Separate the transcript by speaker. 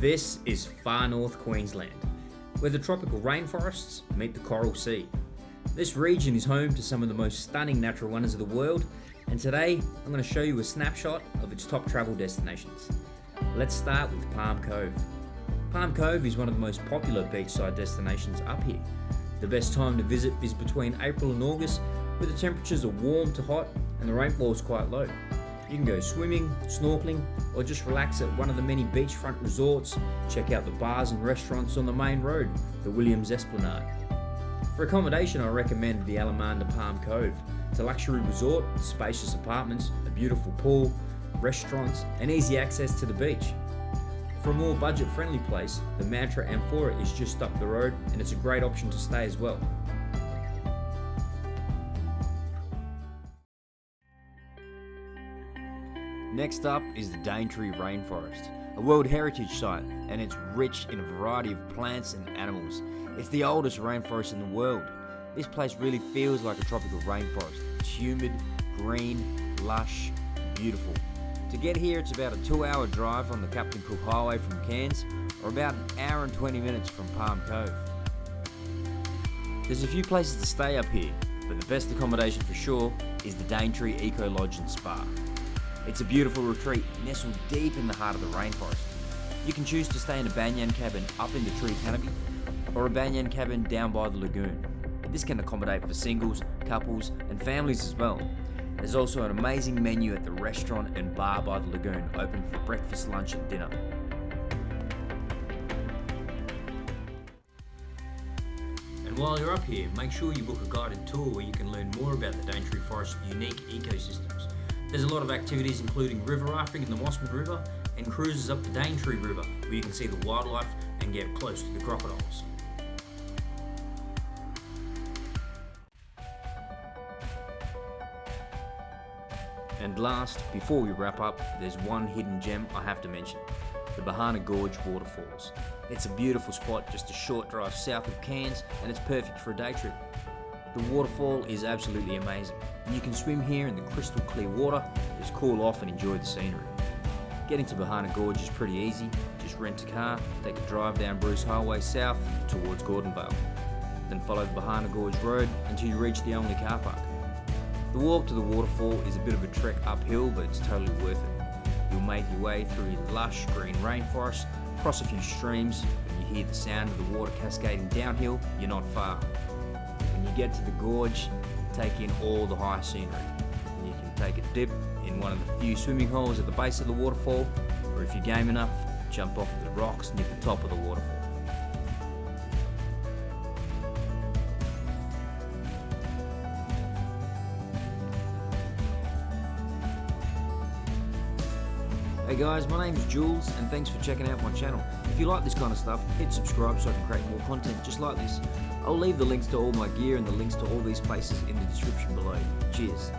Speaker 1: This is far north Queensland, where the tropical rainforests meet the coral sea. This region is home to some of the most stunning natural wonders of the world, and today I'm going to show you a snapshot of its top travel destinations. Let's start with Palm Cove. Palm Cove is one of the most popular beachside destinations up here. The best time to visit is between April and August, where the temperatures are warm to hot and the rainfall is quite low. You can go swimming, snorkeling, or just relax at one of the many beachfront resorts. Check out the bars and restaurants on the main road, the Williams Esplanade. For accommodation, I recommend the Alamanda Palm Cove. It's a luxury resort, spacious apartments, a beautiful pool, restaurants, and easy access to the beach. For a more budget-friendly place, the Mantra Amphora is just up the road, and it's a great option to stay as well. Next up is the Daintree Rainforest, a World Heritage Site, and it's rich in a variety of plants and animals. It's the oldest rainforest in the world. This place really feels like a tropical rainforest. It's humid, green, lush, beautiful. To get here, it's about a 2-hour drive on the Captain Cook Highway from Cairns, or about an hour and 20 minutes from Palm Cove. There's a few places to stay up here, but the best accommodation for sure is the Daintree Eco Lodge and Spa. It's a beautiful retreat nestled deep in the heart of the rainforest. You can choose to stay in a banyan cabin up in the tree canopy, or a banyan cabin down by the lagoon. This can accommodate for singles, couples, and families as well. There's also an amazing menu at the restaurant and bar by the lagoon, open for breakfast, lunch, and dinner. And while you're up here, make sure you book a guided tour where you can learn more about the Daintree Forest's unique ecosystems. There's a lot of activities including river rafting in the Mosman River and cruises up the Daintree River where you can see the wildlife and get close to the crocodiles. And last, before we wrap up, there's one hidden gem I have to mention, the BEHANA Gorge waterfalls. It's a beautiful spot just a short drive south of Cairns, and it's perfect for a day trip. The waterfall is absolutely amazing, and you can swim here in the crystal clear water, just cool off and enjoy the scenery. Getting to BEHANA Gorge is pretty easy. Just rent a car, take a drive down Bruce Highway south towards Gordonvale. Then follow the BEHANA Gorge Road until you reach the only car park. The walk to the waterfall is a bit of a trek uphill, but it's totally worth it. You'll make your way through the lush green rainforest, cross a few streams, and you hear the sound of the water cascading downhill. You're not far. When you get to the gorge, take in all the high scenery. You can take a dip in one of the few swimming holes at the base of the waterfall, or if you're game enough, jump off the rocks near the top of the waterfall. Hey guys, my name is Jules and thanks for checking out my channel. If you like this kind of stuff, hit subscribe so I can create more content just like this. I'll leave the links to all my gear and the links to all these places in the description below. Cheers.